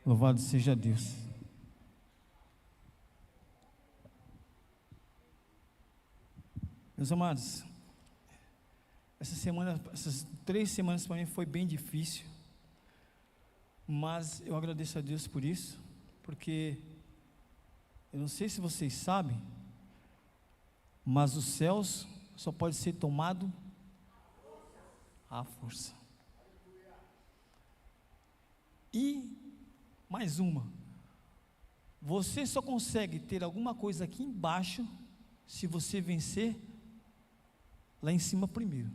Louvado seja Deus. Meus amados, essas 3 semanas para mim foi bem difícil, mas eu agradeço a Deus por isso, porque eu não sei se vocês sabem, mas os céus só pode ser tomado à força. E mais uma, você só consegue ter alguma coisa aqui embaixo se você vencer lá em cima primeiro.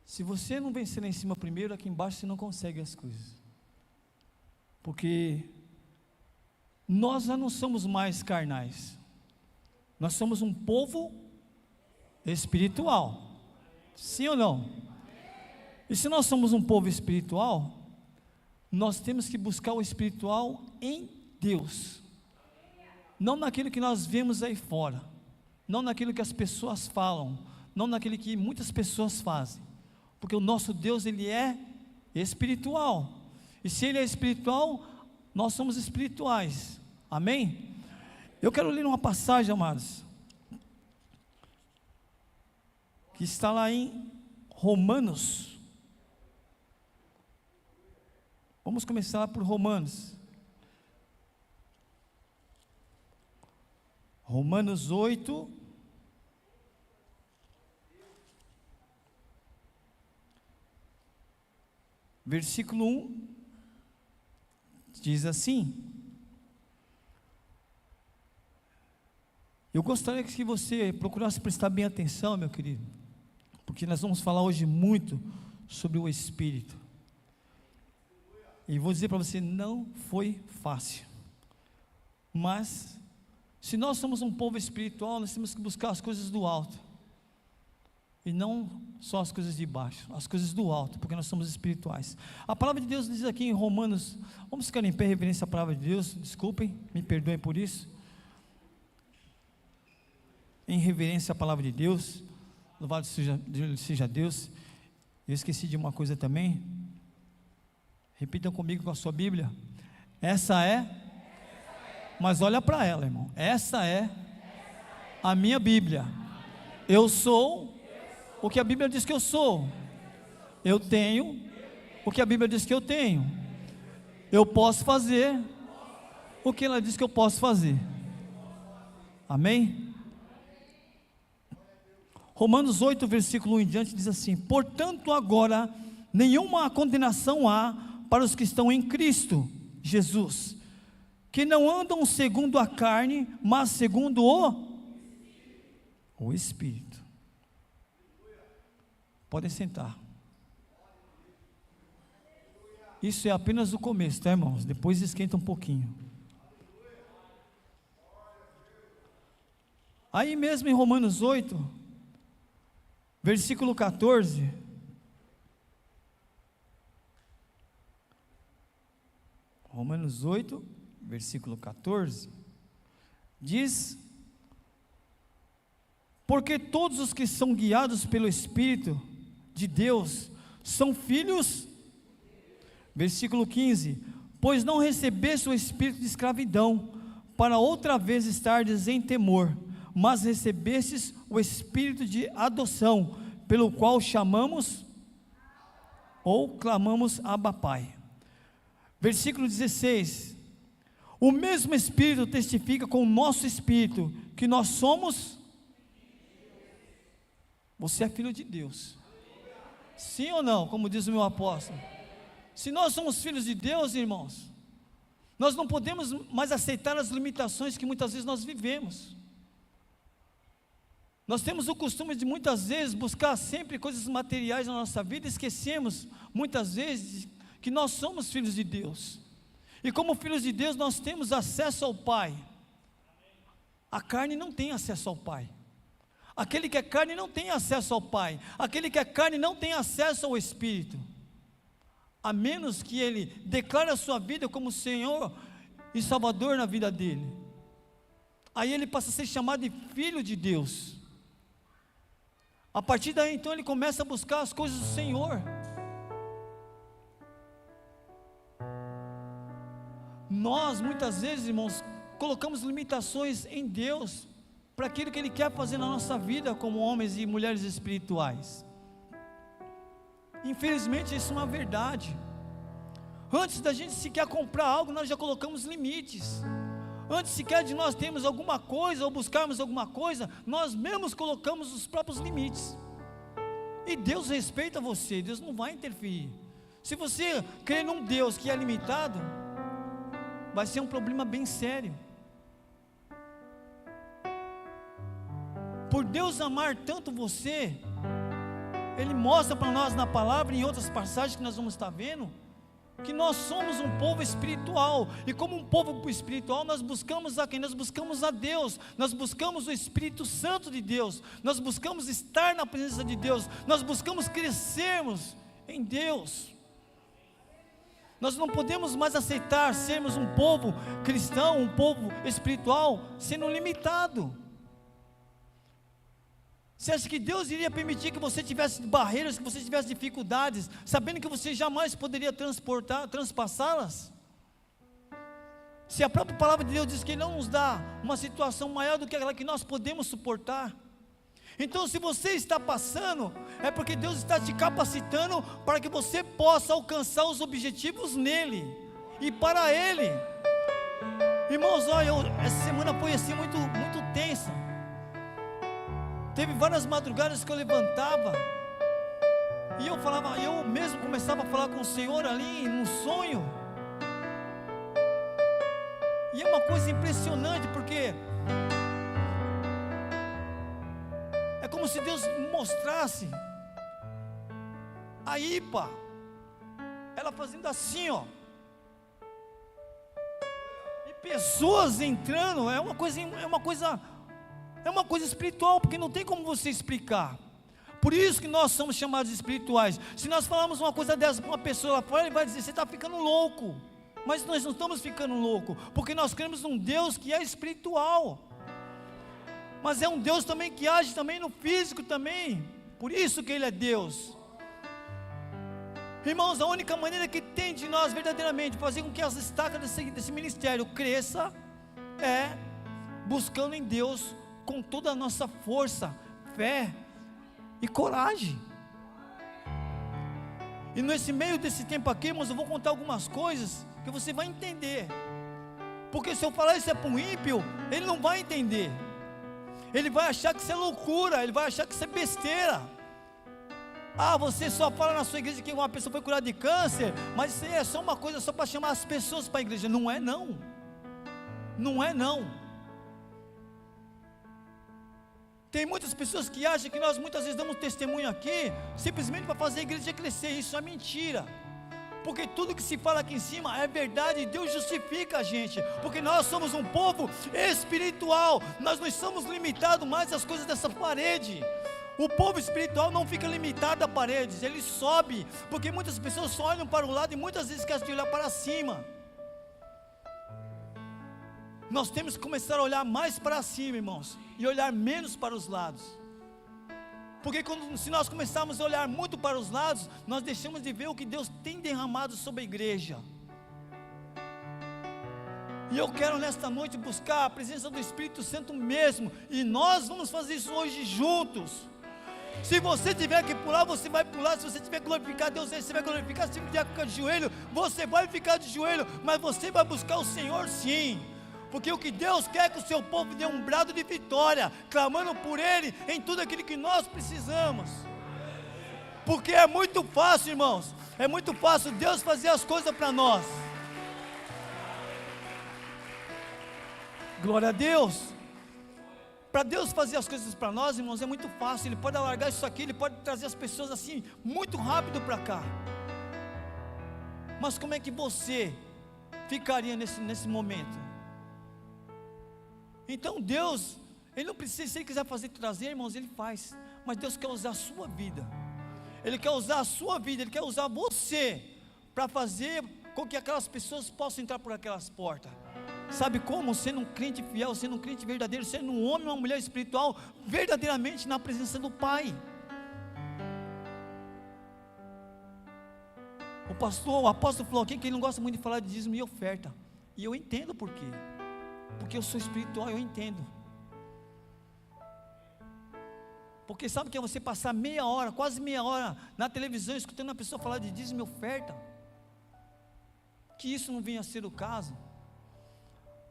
Se você não vencer lá em cima primeiro, aqui embaixo você não consegue as coisas, porque nós já não somos mais carnais, nós somos um povo espiritual, sim ou não? E se nós somos um povo espiritual, nós temos que buscar o espiritual em Deus, não naquilo que nós vemos aí fora, não naquilo que as pessoas falam, não naquilo que muitas pessoas fazem, porque o nosso Deus, Ele é espiritual, e se Ele é espiritual, nós somos espirituais, amém? Eu quero ler uma passagem, amados, que está lá em Romanos. Vamos começar por Romanos. Romanos 8, versículo 1, diz assim: eu gostaria que você procurasse prestar bem atenção, meu querido, porque nós vamos falar hoje muito sobre o Espírito, e vou dizer para você, não foi fácil, mas se nós somos um povo espiritual, nós temos que buscar as coisas do alto, e não só as coisas de baixo, as coisas do alto, porque nós somos espirituais. A palavra de Deus diz aqui em Romanos, vamos ficar em pé em reverência à palavra de Deus, desculpem, me perdoem por isso, em reverência à palavra de Deus, louvado seja Deus. Eu esqueci de uma coisa também, repitam comigo com a sua Bíblia, essa é, mas olha para ela, irmão, essa é a minha Bíblia, eu sou o que a Bíblia diz que eu sou, eu tenho o que a Bíblia diz que eu tenho, eu posso fazer o que ela diz que eu posso fazer, amém? Romanos 8, versículo 1 em diante diz assim: portanto agora nenhuma condenação há para os que estão em Cristo Jesus, que não andam segundo a carne, mas segundo o Espírito. Podem sentar. Isso é apenas o começo, tá, irmãos? Depois esquenta um pouquinho. Aí mesmo em Romanos 8, versículo 14, Romanos 8, versículo 14, diz: porque todos os que são guiados pelo Espírito de Deus são filhos. Versículo 15: pois não recebeste o espírito de escravidão, para outra vez estardes em temor, mas recebestes o espírito de adoção, pelo qual chamamos ou clamamos Abba Pai. Versículo 16: o mesmo Espírito testifica com o nosso espírito que nós somos. Você é filho de Deus, sim ou não? Como diz o meu apóstolo, se nós somos filhos de Deus, irmãos, nós não podemos mais aceitar as limitações que muitas vezes nós vivemos. Nós temos o costume de muitas vezes buscar sempre coisas materiais na nossa vida, e esquecemos muitas vezes que nós somos filhos de Deus, e como filhos de Deus nós temos acesso ao Pai. A carne não tem acesso ao Pai, aquele que é carne não tem acesso ao Pai, aquele que é carne não tem acesso ao Espírito, a menos que ele declare a sua vida como Senhor e Salvador na vida dele, aí ele passa a ser chamado de filho de Deus. A partir daí então ele começa a buscar as coisas do Senhor. Nós, muitas vezes, irmãos, colocamos limitações em Deus, para aquilo que Ele quer fazer na nossa vida, como homens e mulheres espirituais. Infelizmente, isso é uma verdade. Antes da gente sequer comprar algo, nós já colocamos limites. Antes sequer de nós termos alguma coisa, ou buscarmos alguma coisa, nós mesmos colocamos os próprios limites. E Deus respeita você, Deus não vai interferir. Se você crer num Deus que é limitado, vai ser um problema bem sério. Por Deus amar tanto você, Ele mostra para nós na palavra, em outras passagens que nós vamos estar vendo, que nós somos um povo espiritual, e como um povo espiritual, nós buscamos a quem? Nós buscamos a Deus, nós buscamos o Espírito Santo de Deus, nós buscamos estar na presença de Deus, nós buscamos crescermos em Deus. Nós não podemos mais aceitar sermos um povo cristão, um povo espiritual, sendo limitado. Você acha que Deus iria permitir que você tivesse barreiras, que você tivesse dificuldades, sabendo que você jamais poderia transpassá-las? Se a própria palavra de Deus diz que Ele não nos dá uma situação maior do que aquela que nós podemos suportar. Então, se você está passando, é porque Deus está te capacitando para que você possa alcançar os objetivos nele e para Ele. Irmãos, olha, essa semana foi assim muito tensa. Teve várias madrugadas que eu levantava e eu mesmo começava a falar com o Senhor ali num sonho. E é uma coisa impressionante, porque é como se Deus mostrasse a Ipa, ela fazendo assim, ó, e pessoas entrando. É uma coisa espiritual, porque não tem como você explicar. Por isso que nós somos chamados espirituais. Se nós falarmos uma coisa dessa para uma pessoa lá fora, ele vai dizer: você está ficando louco. Mas nós não estamos ficando loucos, porque nós cremos num Deus que é espiritual, mas é um Deus também que age também no físico também. Por isso que Ele é Deus. Irmãos, a única maneira que tem de nós verdadeiramente fazer com que as estacas desse ministério cresça é buscando em Deus com toda a nossa força, fé e coragem. E nesse meio desse tempo aqui, irmãos, eu vou contar algumas coisas que você vai entender. Porque se eu falar isso é para um ímpio, ele não vai entender. Ele vai achar que isso é loucura, ele vai achar que isso é besteira. Ah, você só fala na sua igreja que uma pessoa foi curada de câncer, mas isso aí é só uma coisa só para chamar as pessoas para a igreja. Não é não. Não é não. Tem muitas pessoas que acham que nós muitas vezes damos testemunho aqui simplesmente para fazer a igreja crescer. Isso é mentira, porque tudo que se fala aqui em cima é verdade, e Deus justifica a gente, porque nós somos um povo espiritual. Nós não estamos limitados mais às coisas dessa parede. O povo espiritual não fica limitado a paredes, ele sobe, porque muitas pessoas só olham para o lado e muitas vezes querem olhar para cima. Nós temos que começar a olhar mais para cima, irmãos, e olhar menos para os lados. Porque se nós começarmos a olhar muito para os lados, nós deixamos de ver o que Deus tem derramado sobre a igreja. E eu quero nesta noite buscar a presença do Espírito Santo mesmo, e nós vamos fazer isso hoje juntos. Se você tiver que pular, você vai pular. Se você tiver que glorificar Deus, você vai glorificar. Se você tiver que ficar de joelho, você vai ficar de joelho, mas você vai buscar o Senhor sim. Porque o que Deus quer é que o seu povo dê um brado de vitória, clamando por Ele em tudo aquilo que nós precisamos. Porque é muito fácil, irmãos, é muito fácil Deus fazer as coisas para nós. Glória a Deus. Para Deus fazer as coisas para nós, irmãos, é muito fácil. Ele pode alargar isso aqui, Ele pode trazer as pessoas assim, muito rápido para cá. Mas como é que você ficaria nesse momento? Então Deus, Ele não precisa, se Ele quiser trazer, irmãos, Ele faz. Mas Deus quer usar a sua vida. Ele quer usar a sua vida, Ele quer usar você para fazer com que aquelas pessoas possam entrar por aquelas portas. Sabe como? Sendo um crente fiel, sendo um crente verdadeiro, sendo um homem ou uma mulher espiritual, verdadeiramente na presença do Pai. O apóstolo falou aqui que ele não gosta muito de falar de dízimo e oferta. E eu entendo por quê. Porque eu sou espiritual, eu entendo. Porque sabe o que é você passar meia hora, quase meia hora na televisão, escutando a pessoa falar de dízimo e oferta? Que isso não venha a ser o caso.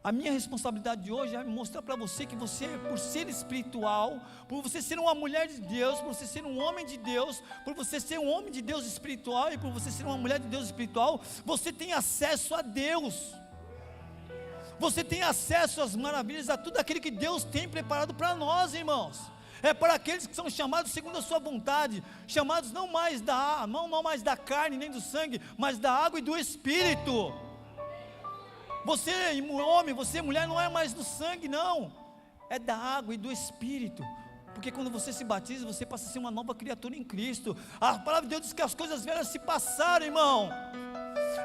A minha responsabilidade de hoje é mostrar para você que você, por ser espiritual, por você ser uma mulher de Deus, por você ser um homem de Deus, por você ser um homem de Deus espiritual e por você ser uma mulher de Deus espiritual, você tem acesso a Deus. Você tem acesso às maravilhas, a tudo aquilo que Deus tem preparado para nós, irmãos. É para aqueles que são chamados segundo a sua vontade, chamados não mais da carne nem do sangue, mas da água e do Espírito. Você homem, você mulher, não é mais do sangue, não, é da água e do Espírito. Porque quando você se batiza, você passa a ser uma nova criatura em Cristo. A palavra de Deus diz que as coisas velhas se passaram, irmão.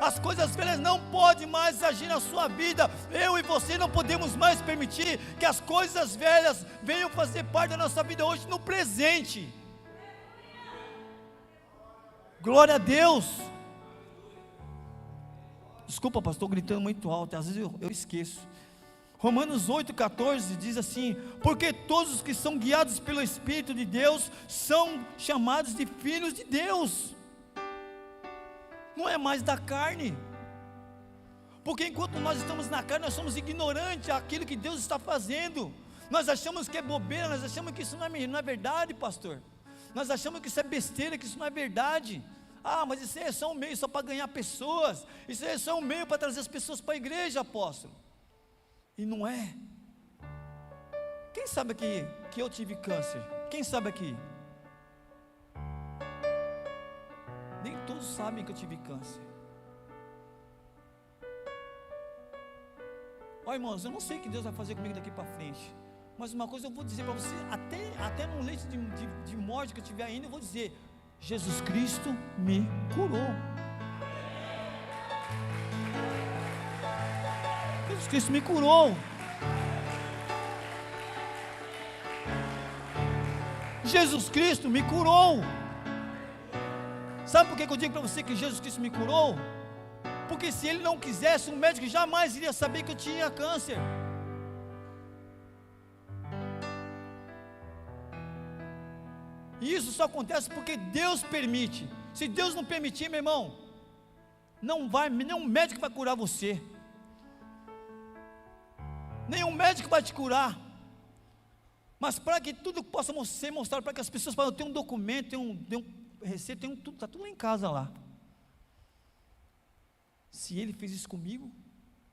As coisas velhas não podem mais agir na sua vida. Eu e você não podemos mais permitir que as coisas velhas venham fazer parte da nossa vida hoje no presente. Glória a Deus. Desculpa, pastor, estou gritando muito alto, às vezes eu esqueço. Romanos 8,14 diz assim: porque todos os que são guiados pelo Espírito de Deus são chamados de filhos de Deus. Não é mais da carne. Porque enquanto nós estamos na carne, nós somos ignorantes daquilo que Deus está fazendo. Nós achamos que é bobeira, nós achamos que isso não é verdade, pastor. Nós achamos que isso é besteira, que isso não é verdade. Ah, mas isso é só um meio só para ganhar pessoas. Isso é só um meio para trazer as pessoas para a igreja, apóstolo. E não é. Quem sabe aqui que eu tive câncer? Quem sabe aqui? Nem todos sabem que eu tive câncer. Ó, irmãos, eu não sei o que Deus vai fazer comigo daqui para frente. Mas uma coisa eu vou dizer para você, até no leite de morte que eu tiver ainda, eu vou dizer: Jesus Cristo me curou. Jesus Cristo me curou. Jesus Cristo me curou. Sabe por que eu digo para você que Jesus Cristo me curou? Porque se Ele não quisesse, um médico jamais iria saber que eu tinha câncer. E isso só acontece porque Deus permite. Se Deus não permitir, meu irmão, nenhum médico vai curar você. Nenhum médico vai te curar. Mas para que tudo possa ser mostrado, para que as pessoas possam ter um documento, tem um receita, tudo, está tudo lá em casa lá. Se Ele fez isso comigo,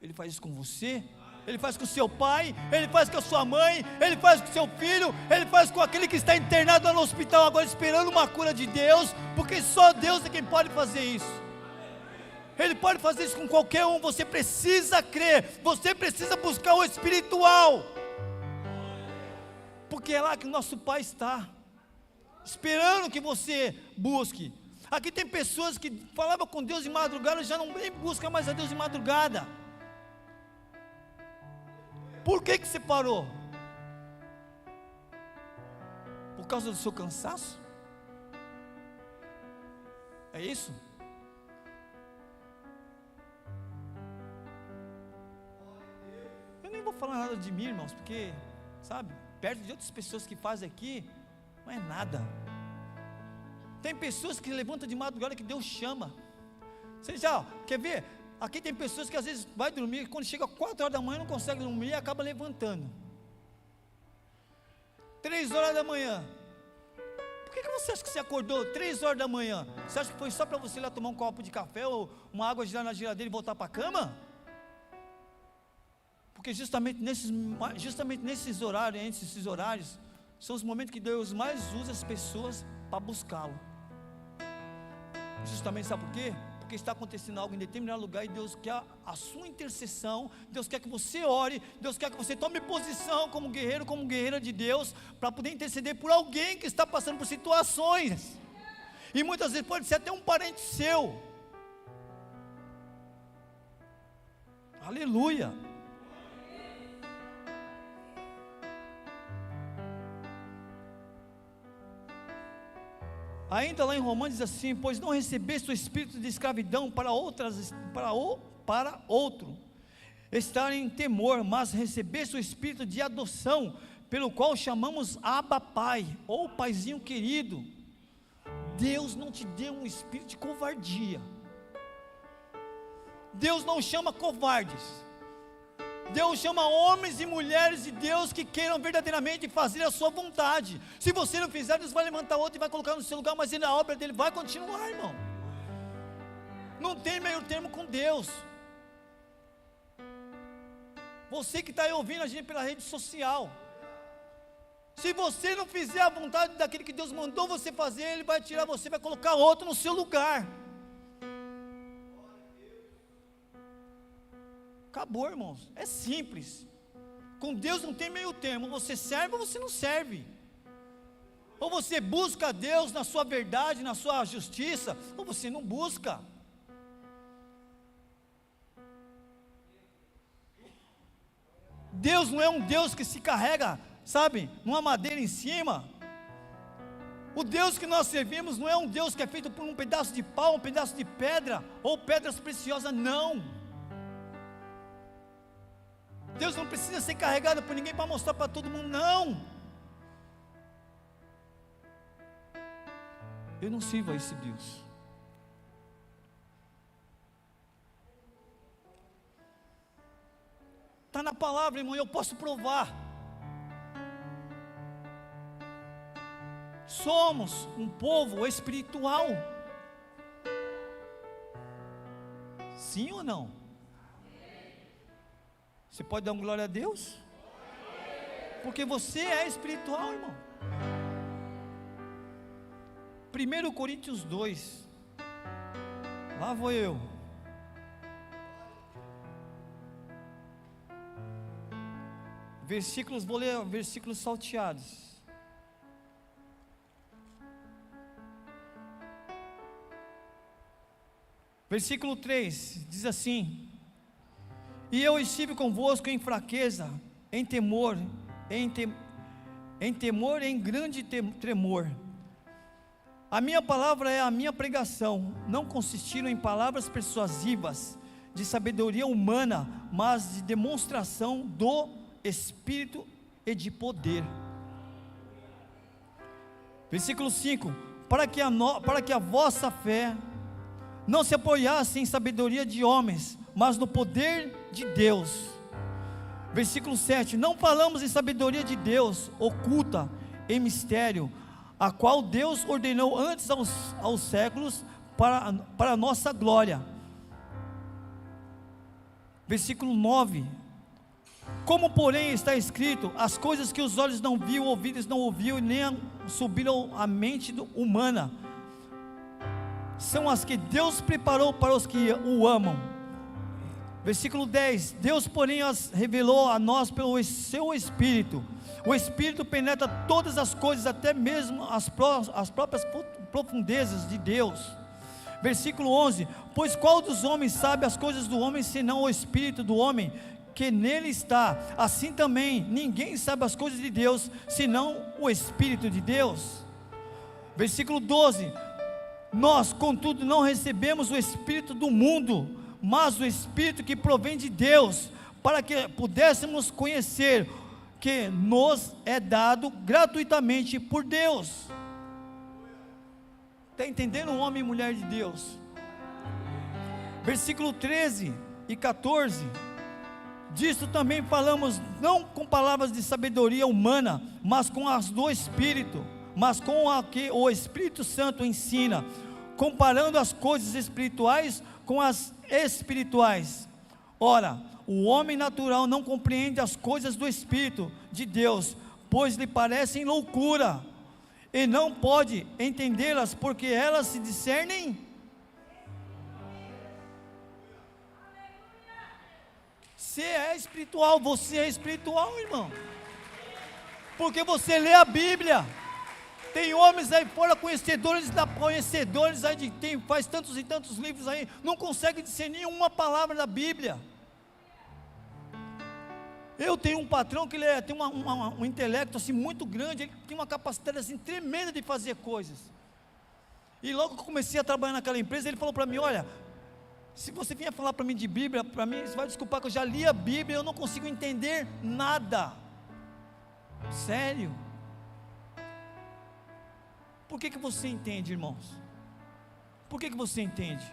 Ele faz isso com você. Ele faz com o seu pai, Ele faz com a sua mãe, Ele faz com o seu filho, Ele faz com aquele que está internado lá no hospital agora esperando uma cura de Deus, porque só Deus é quem pode fazer isso. Ele pode fazer isso com qualquer um. Você precisa crer, você precisa buscar o espiritual, porque é lá que o nosso Pai está, esperando que você busque. Aqui tem pessoas que falavam com Deus de madrugada, já não nem buscam mais a Deus de madrugada. Por que você parou? Por causa do seu cansaço? É isso? Eu nem vou falar nada de mim, irmãos, porque, sabe, perto de outras pessoas que fazem aqui, não é nada. Tem pessoas que levantam de madrugada que Deus chama. Você já quer ver? Aqui tem pessoas que às vezes vai dormir, quando chega 4 horas da manhã não consegue dormir e acaba levantando. 3 horas da manhã. Por que você acha que você acordou 3 horas da manhã? Você acha que foi só para você ir lá tomar um copo de café ou uma água gelada na geladeira e voltar para a cama? Porque justamente nesses horários, são os momentos que Deus mais usa as pessoas para buscá-lo. Justamente, sabe por quê? Porque está acontecendo algo em determinado lugar e Deus quer a sua intercessão. Deus quer que você ore, Deus quer que você tome posição como guerreiro, como guerreira de Deus, para poder interceder por alguém que está passando por situações, e muitas vezes pode ser até um parente seu. Aleluia. Ainda lá em Romanos diz assim: pois não recebeste o espírito de escravidão para outro, estar em temor, mas recebesse o espírito de adoção, pelo qual chamamos Abba Pai, ou Paizinho querido. Deus não te deu um espírito de covardia. Deus não chama covardes. Deus chama homens e mulheres de Deus que queiram verdadeiramente fazer a sua vontade. Se você não fizer, Deus vai levantar outro e vai colocar no seu lugar, mas a obra dele vai continuar, irmão. Não tem meio termo com Deus. Você que está aí ouvindo a gente pela rede social, se você não fizer a vontade daquele que Deus mandou você fazer, Ele vai tirar você, vai colocar outro no seu lugar. Acabou, irmãos, é simples. Com Deus não tem meio termo, você serve ou você não serve. Ou você busca a Deus na sua verdade, na sua justiça, ou você não busca. Deus não é um Deus que se carrega, sabe, numa madeira em cima. O Deus que nós servimos não é um Deus que é feito por um pedaço de pau, um pedaço de pedra, ou pedras preciosas, não. Deus não precisa ser carregado por ninguém para mostrar para todo mundo, não. Eu não sirvo a esse Deus. Está na palavra, irmão, eu posso provar. Somos um povo espiritual. Sim ou não? Você pode dar uma glória a Deus? Porque você é espiritual, irmão. 1 Coríntios 2. Lá vou eu. Versículos, vou ler versículos salteados. Versículo 3 diz assim: e eu estive convosco em fraqueza, em temor, em grande tremor. A minha palavra é a minha pregação, não consistiram em palavras persuasivas, de sabedoria humana, mas de demonstração do Espírito e de poder. Versículo 5: para que a vossa fé não se apoiasse em sabedoria de homens, mas no poder de Deus. Versículo 7: não falamos em sabedoria de Deus oculta em mistério, a qual Deus ordenou antes aos séculos para a nossa glória. Versículo 9: como porém está escrito, as coisas que os olhos não viu, ouvidos não ouviu, e nem subiram à mente humana, são as que Deus preparou para os que o amam. Versículo 10: Deus porém as revelou a nós pelo seu Espírito. O Espírito penetra todas as coisas, até mesmo as próprias profundezas de Deus. Versículo 11: pois qual dos homens sabe as coisas do homem, senão o Espírito do homem que nele está? Assim também ninguém sabe as coisas de Deus, senão o Espírito de Deus. Versículo 12: nós, contudo, não recebemos o Espírito do mundo, mas o Espírito que provém de Deus, para que pudéssemos conhecer que nos é dado gratuitamente por Deus. Está entendendo, homem e mulher de Deus? Versículo 13 e 14: disto também falamos, não com palavras de sabedoria humana, mas com as do Espírito, mas com a que o Espírito Santo ensina, comparando as coisas espirituais com as espirituais. Ora, o homem natural não compreende as coisas do Espírito de Deus, pois lhe parecem loucura, e não pode entendê-las, porque elas se discernem. Você é espiritual, você é espiritual, irmão, porque você lê a Bíblia. Tem homens aí fora conhecedores aí faz tantos e tantos livros aí, não consegue discernir uma palavra da Bíblia. Eu tenho um patrão que ele tem um intelecto assim muito grande, ele tem uma capacidade assim tremenda de fazer coisas. E logo que eu comecei a trabalhar naquela empresa, ele falou para mim: olha, Se você vier falar para mim de Bíblia, para mim, você vai desculpar que eu já li a Bíblia e eu não consigo entender nada. Sério. Por que você entende, irmãos? Por que você entende?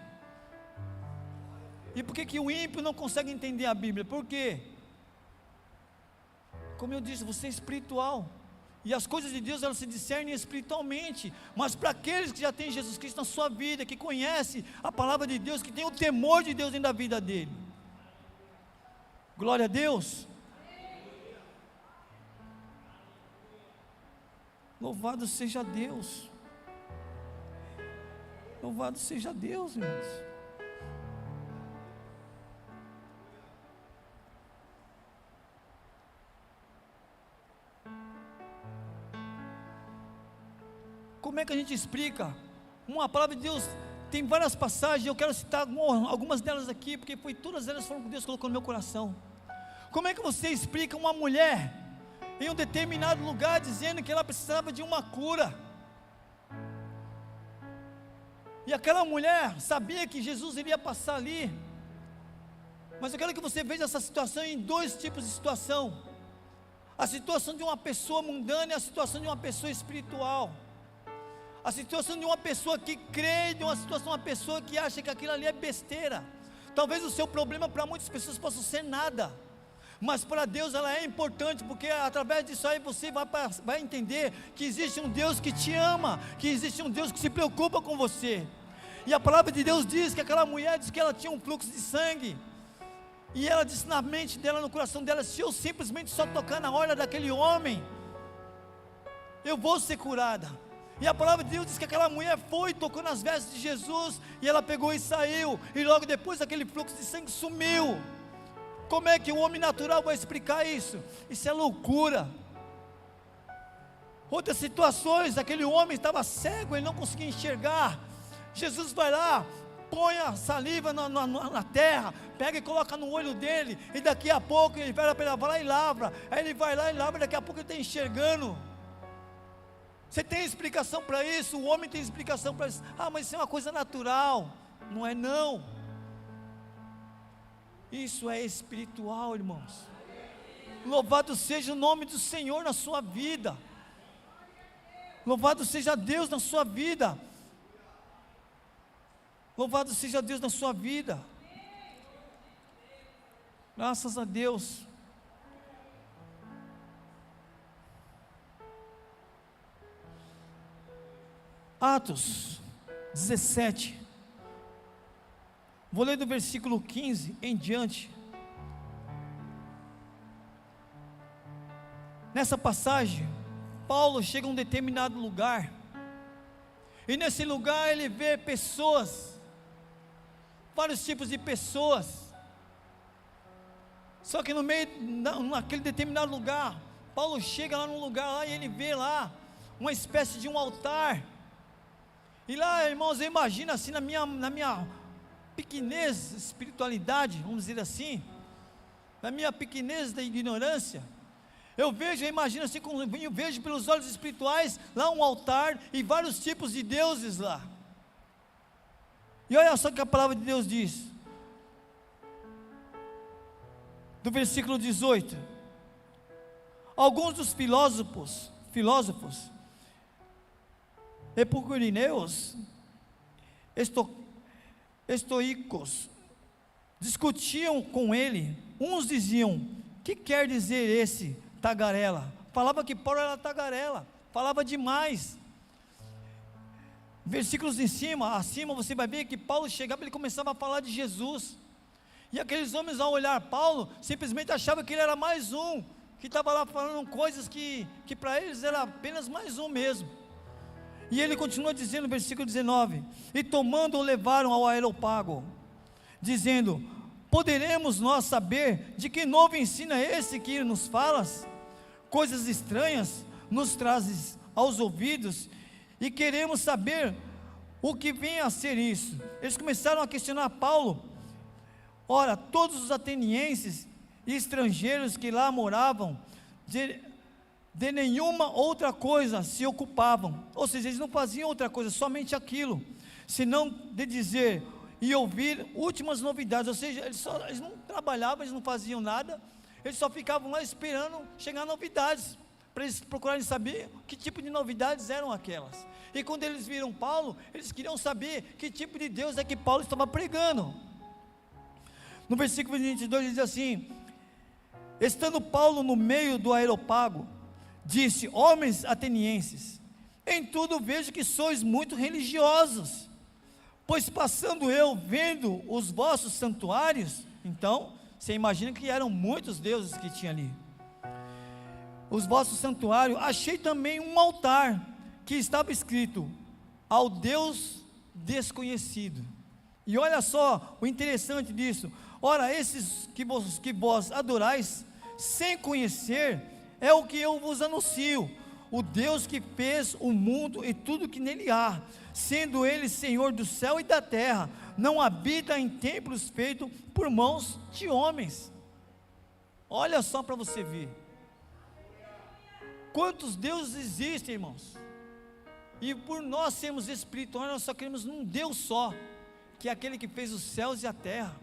E por que o ímpio não consegue entender a Bíblia? Por quê? Como eu disse, você é espiritual. E as coisas de Deus, elas se discernem espiritualmente. Mas para aqueles que já têm Jesus Cristo na sua vida, que conhece a palavra de Deus, que tem o temor de Deus dentro da vida dele. Glória a Deus. Louvado seja Deus. Louvado seja Deus, irmãos. Como é que a gente explica? Uma palavra de Deus tem várias passagens, eu quero citar algumas delas aqui, porque todas elas foram que Deus colocou no meu coração. Como é que você explica uma mulher em um determinado lugar dizendo que ela precisava de uma cura? E aquela mulher sabia que Jesus iria passar ali. Mas eu quero que você veja essa situação em dois tipos de situação: a situação de uma pessoa mundana e a situação de uma pessoa espiritual. A situação de uma pessoa que crê, de uma situação de uma pessoa que acha que aquilo ali é besteira. Talvez o seu problema para muitas pessoas possa ser nada, mas para Deus ela é importante, porque através disso aí você vai entender que existe um Deus que te ama, que existe um Deus que se preocupa com você. E a palavra de Deus diz que aquela mulher disse que ela tinha um fluxo de sangue, e ela disse na mente dela, no coração dela: se eu simplesmente só tocar na orla daquele homem, eu vou ser curada. E a palavra de Deus diz que aquela mulher foi, tocou nas vestes de Jesus, e ela pegou e saiu, e logo depois aquele fluxo de sangue sumiu. Como é que o homem natural vai explicar isso? Isso é loucura. Outras situações, aquele homem estava cego, ele não conseguia enxergar. Jesus vai lá, põe a saliva na terra, pega e coloca no olho dele, e daqui a pouco ele vai lá e lavra. Aí ele vai lá e lavra, daqui a pouco ele está enxergando. Você tem explicação para isso? O homem tem explicação para isso. Ah, mas isso é uma coisa natural. Não é não. Isso é espiritual, irmãos. Louvado seja o nome do Senhor na sua vida. Louvado seja Deus na sua vida. Louvado seja Deus na sua vida. Graças a Deus. Atos 17, vou ler do versículo 15 em diante. Nessa passagem, Paulo chega a um determinado lugar, e nesse lugar ele vê pessoas, vários tipos de pessoas. Só que no meio, naquele determinado lugar, Paulo chega lá num lugar lá, e ele vê lá uma espécie de um altar. E lá, irmãos, eu imagino assim, na minha pequenez, espiritualidade, vamos dizer assim, na minha pequenez da ignorância, eu imagino assim, eu vejo pelos olhos espirituais, lá um altar, e vários tipos de deuses lá. E olha só o que a palavra de Deus diz, do versículo 18, alguns dos filósofos, epicureus, estoicos, discutiam com ele. Uns diziam: que quer dizer esse tagarela? Falava que Paulo era tagarela, falava demais. Versículos acima você vai ver que Paulo chegava, ele começava a falar de Jesus, e aqueles homens, ao olhar Paulo, simplesmente achavam que ele era mais um, que estava lá falando coisas que para eles era apenas mais um mesmo. E ele continua dizendo no versículo 19: e tomando-o levaram ao Areópago, dizendo: poderemos nós saber de que novo ensino é esse que nos falas? Coisas estranhas nos trazes aos ouvidos, e queremos saber o que vem a ser isso. Eles começaram a questionar Paulo. Ora, todos os atenienses e estrangeiros que lá moravam, de nenhuma outra coisa se ocupavam, ou seja, eles não faziam outra coisa, somente aquilo, senão de dizer: e ouvir últimas novidades. Ou seja, eles não trabalhavam, eles não faziam nada, eles só ficavam lá esperando chegar novidades, para eles procurarem saber que tipo de novidades eram aquelas. E quando eles viram Paulo, eles queriam saber que tipo de Deus é que Paulo estava pregando. No versículo 22 diz assim: estando Paulo no meio do Areópago, disse: homens atenienses, em tudo vejo que sois muito religiosos, pois passando eu vendo os vossos santuários, então, você imagina que eram muitos deuses que tinha ali, os vossos santuários, achei também um altar, que estava escrito, ao Deus desconhecido. E olha só o interessante disso: ora, esses que vós adorais, sem conhecer, é o que eu vos anuncio, o Deus que fez o mundo e tudo que nele há, sendo ele Senhor do céu e da terra, não habita em templos feitos por mãos de homens. Olha só para você ver, quantos deuses existem, irmãos, e por nós sermos espirituais, nós só queremos um Deus só, que é aquele que fez os céus e a terra,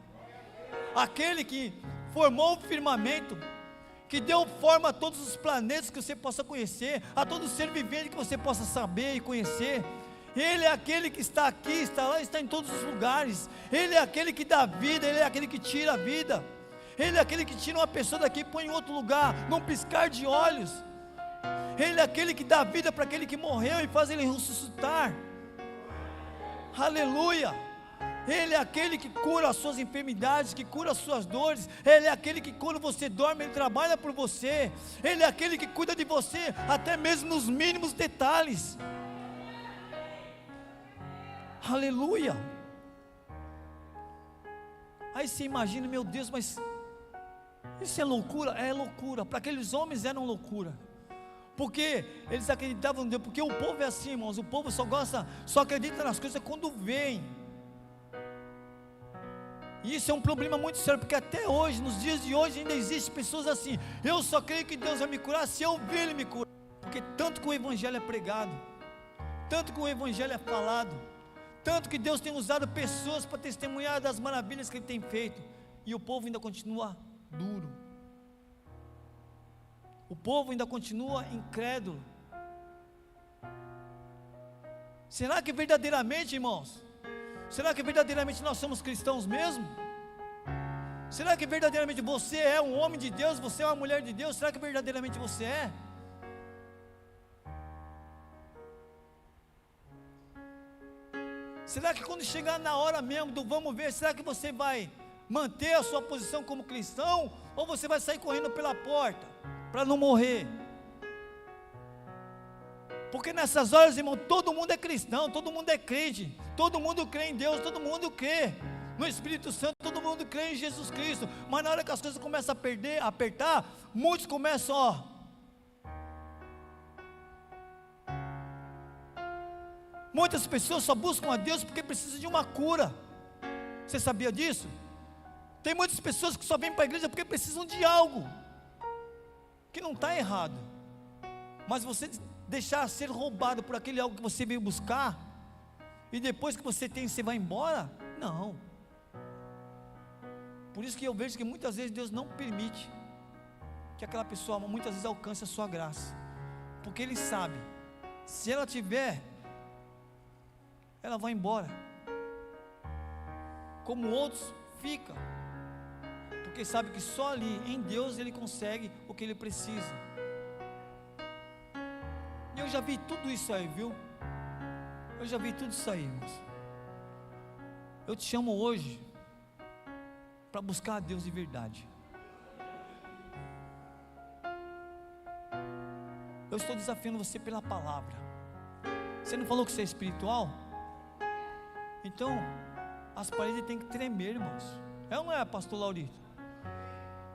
aquele que formou o firmamento, que deu forma a todos os planetas que você possa conhecer, a todo ser vivente que você possa saber e conhecer. Ele é aquele que está aqui, está lá, está em todos os lugares. Ele é aquele que dá vida, ele é aquele que tira a vida, ele é aquele que tira uma pessoa daqui e põe em outro lugar, num piscar de olhos. Ele é aquele que dá vida para aquele que morreu e faz ele ressuscitar. Aleluia. Ele é aquele que cura as suas enfermidades, que cura as suas dores. Ele é aquele que quando você dorme, Ele trabalha por você. Ele é aquele que cuida de você, até mesmo nos mínimos detalhes. Aleluia. Aí você imagina, meu Deus, mas isso é loucura? É loucura, para aqueles homens era loucura, porque eles acreditavam em Deus, porque o povo é assim, irmãos, o povo só acredita nas coisas quando vem. E isso é um problema muito sério, porque até hoje, nos dias de hoje, ainda existem pessoas assim: eu só creio que Deus vai me curar se eu ver Ele me curar. Porque tanto que o Evangelho é pregado, tanto que o Evangelho é falado, tanto que Deus tem usado pessoas para testemunhar das maravilhas que Ele tem feito, e o povo ainda continua duro, o povo ainda continua incrédulo. Será que verdadeiramente, irmãos, será que verdadeiramente nós somos cristãos mesmo? Será que verdadeiramente você é um homem de Deus, você é uma mulher de Deus? Será que verdadeiramente você é? Será que quando chegar na hora mesmo do vamos ver, será que você vai manter a sua posição como cristão, ou você vai sair correndo pela porta, para não morrer? Porque nessas horas, irmão, todo mundo é cristão, todo mundo é crente, todo mundo crê em Deus, todo mundo crê no Espírito Santo, todo mundo crê em Jesus Cristo. Mas na hora que as coisas começam a apertar, muitos começam, muitas pessoas só buscam a Deus porque precisam de uma cura. Você sabia disso? Tem muitas pessoas que só vêm para a igreja porque precisam de algo, que não está errado, mas você deixar ser roubado por aquele algo que você veio buscar, e depois que você tem, você vai embora? Não. Por isso que eu vejo que muitas vezes Deus não permite que aquela pessoa muitas vezes alcance a sua graça, porque Ele sabe, se ela tiver, ela vai embora, como outros ficam, porque sabe que só ali em Deus ele consegue o que ele precisa. E eu já vi tudo isso aí, viu? Eu já vi tudo isso aí, irmãos. Eu te chamo hoje para buscar a Deus de verdade. Eu estou desafiando você pela palavra. Você não falou que você é espiritual? Então, as paredes têm que tremer, irmãos. É ou não é, pastor Laurito?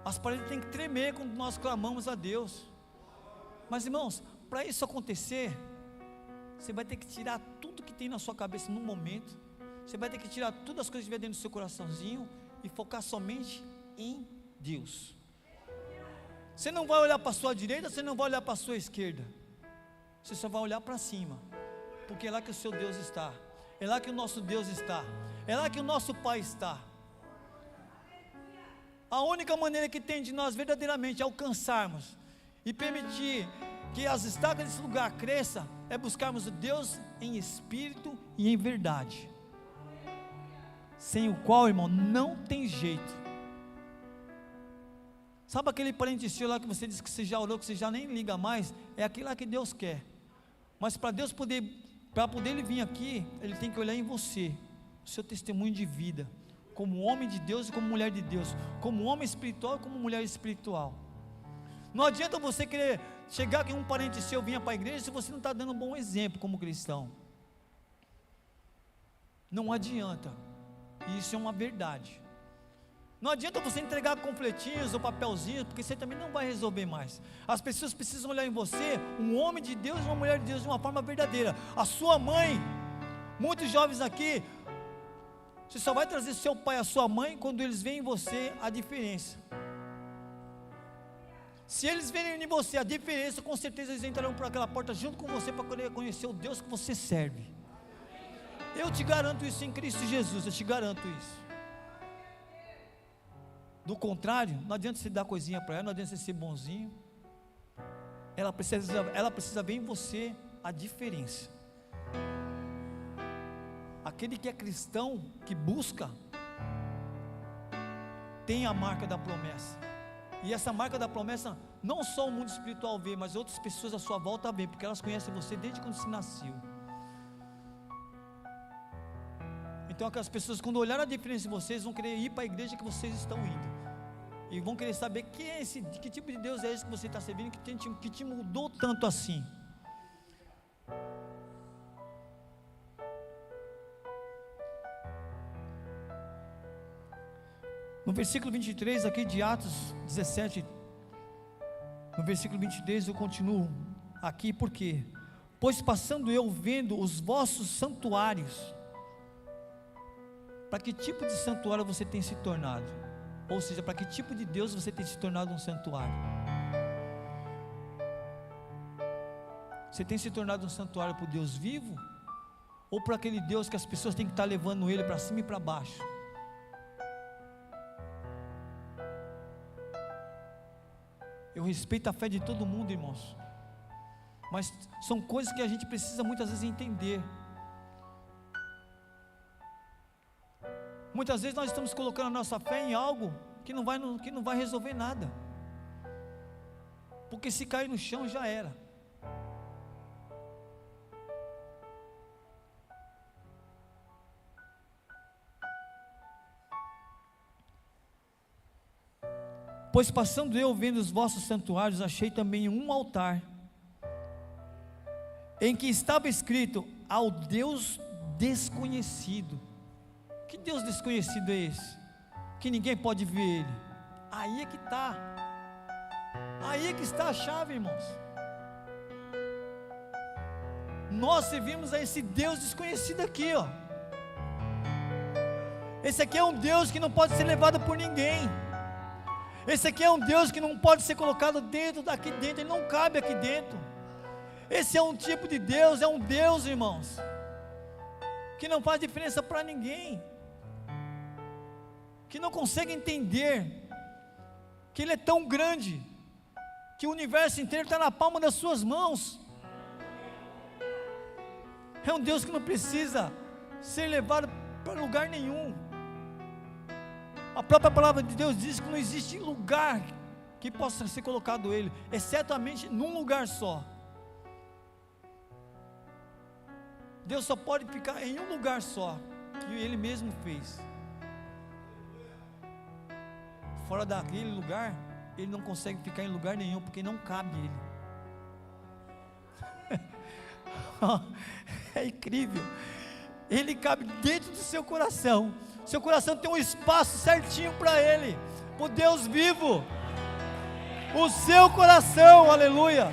As paredes têm que tremer quando nós clamamos a Deus. Mas, irmãos, para isso acontecer, você vai ter que tirar tudo que tem na sua cabeça no momento. Você vai ter que tirar todas as coisas que estiver dentro do seu coraçãozinho e focar somente em Deus. Você não vai olhar para a sua direita, você não vai olhar para a sua esquerda. Você só vai olhar para cima, porque é lá que o seu Deus está, é lá que o nosso Deus está, É lá que o nosso Pai está. A única maneira que tem de nós verdadeiramente alcançarmos e permitir que as estacas desse lugar cresçam é buscarmos o Deus em espírito e em verdade, sem o qual, irmão, não tem jeito. Sabe aquele parente seu lá que você disse que você já orou, que você já nem liga mais? É aquilo lá que Deus quer. Mas para poder ele vir aqui, ele tem que olhar em você, o seu testemunho de vida, como homem de Deus e como mulher de Deus, como homem espiritual e como mulher espiritual. Não adianta você querer chegar que um parente seu vinha para a igreja se você não está dando um bom exemplo como cristão. Não adianta, e isso é uma verdade. Não adianta você entregar panfletinhos ou papelzinhos, porque você também não vai resolver mais. As pessoas precisam olhar em você, um homem de Deus e uma mulher de Deus, de uma forma verdadeira. A sua mãe, muitos jovens aqui, você só vai trazer seu pai e a sua mãe quando eles veem em você a diferença. Se eles verem em você a diferença, com certeza eles entrarão por aquela porta junto com você para poder conhecer o Deus que você serve. Eu te garanto isso em Cristo Jesus, eu te garanto isso. Do contrário, não adianta você dar coisinha para ela, não adianta você ser bonzinho. Ela precisa ver em você a diferença. Aquele que é cristão, que busca, tem a marca da promessa. E essa marca da promessa, não só o mundo espiritual vê, mas outras pessoas à sua volta vê, porque elas conhecem você desde quando você nasceu. Então aquelas pessoas, quando olharem a diferença em vocês, vão querer ir para a igreja que vocês estão indo. E vão querer saber que tipo de Deus é esse que você está servindo, que te mudou tanto assim. No versículo 23 aqui de Atos 17, no versículo 23 eu continuo aqui, por quê? Pois passando eu vendo os vossos santuários. Para que tipo de santuário você tem se tornado? Ou seja, para que tipo de Deus você tem se tornado um santuário? Você tem se tornado um santuário para o Deus vivo? Ou para aquele Deus que as pessoas têm que estar levando ele para cima e para baixo? Eu respeito a fé de todo mundo, irmãos, mas são coisas que a gente precisa muitas vezes entender. Muitas vezes nós estamos colocando a nossa fé em algo que não vai resolver nada, porque se cair no chão já era. Pois passando eu vendo os vossos santuários, achei também um altar, em que estava escrito: ao Deus desconhecido. Que Deus desconhecido é esse? Que ninguém pode ver ele. Aí é que está. Aí é que está a chave, irmãos. Nós servimos a esse Deus desconhecido aqui, ó. Esse aqui é um Deus que não pode ser levado por ninguém. Esse aqui é um Deus que não pode ser colocado daqui dentro, ele não cabe aqui dentro. Esse é um tipo de Deus, é um Deus, irmãos, que não faz diferença para ninguém, que não consegue entender que Ele é tão grande, que o universo inteiro está na palma das suas mãos. É um Deus que não precisa ser levado para lugar nenhum. A própria palavra de Deus diz que não existe lugar que possa ser colocado Ele, excetuamente num lugar só. Deus só pode ficar em um lugar só, que Ele mesmo fez. Fora daquele lugar, Ele não consegue ficar em lugar nenhum, porque não cabe Ele. É incrível. Ele cabe dentro do seu coração. Seu coração tem um espaço certinho para Ele, o Deus vivo. O seu coração, aleluia.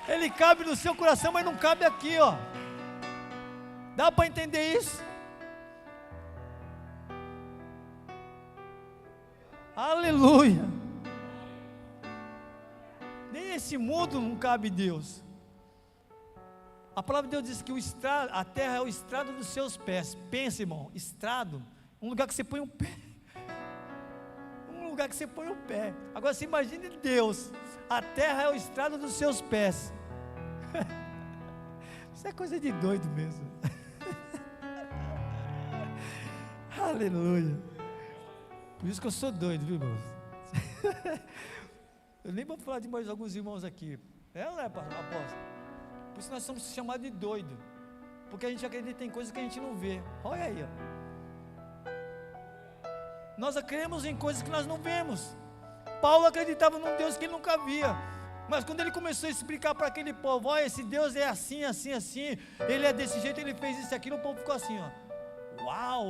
Ele cabe no seu coração, mas não cabe aqui, ó. Dá para entender isso? Aleluia. Nem esse mundo não cabe Deus. A palavra de Deus diz que a terra é o estrado dos seus pés. Pensa, irmão, estrado, um lugar que você põe um pé. Um lugar que você põe o pé. Agora você imagine Deus, a terra é o estrado dos seus pés. Isso é coisa de doido mesmo. Aleluia. Por isso que eu sou doido, viu, irmãos? Eu nem vou falar de mais alguns irmãos aqui. Não é, apóstolo? Por isso nós somos chamados de doido, porque a gente acredita em coisas que a gente não vê. Olha aí, ó. Nós cremos em coisas que nós não vemos. Paulo acreditava num Deus que ele nunca via, mas quando ele começou a explicar para aquele povo, olha, esse Deus é assim, assim, assim, ele é desse jeito, ele fez isso e aquilo, o povo ficou assim, ó. Uau!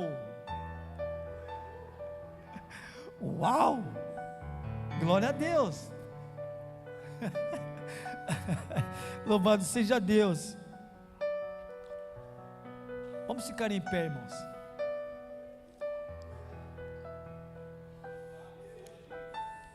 Uau! Glória a Deus! Louvado seja Deus. Vamos ficar em pé, irmãos.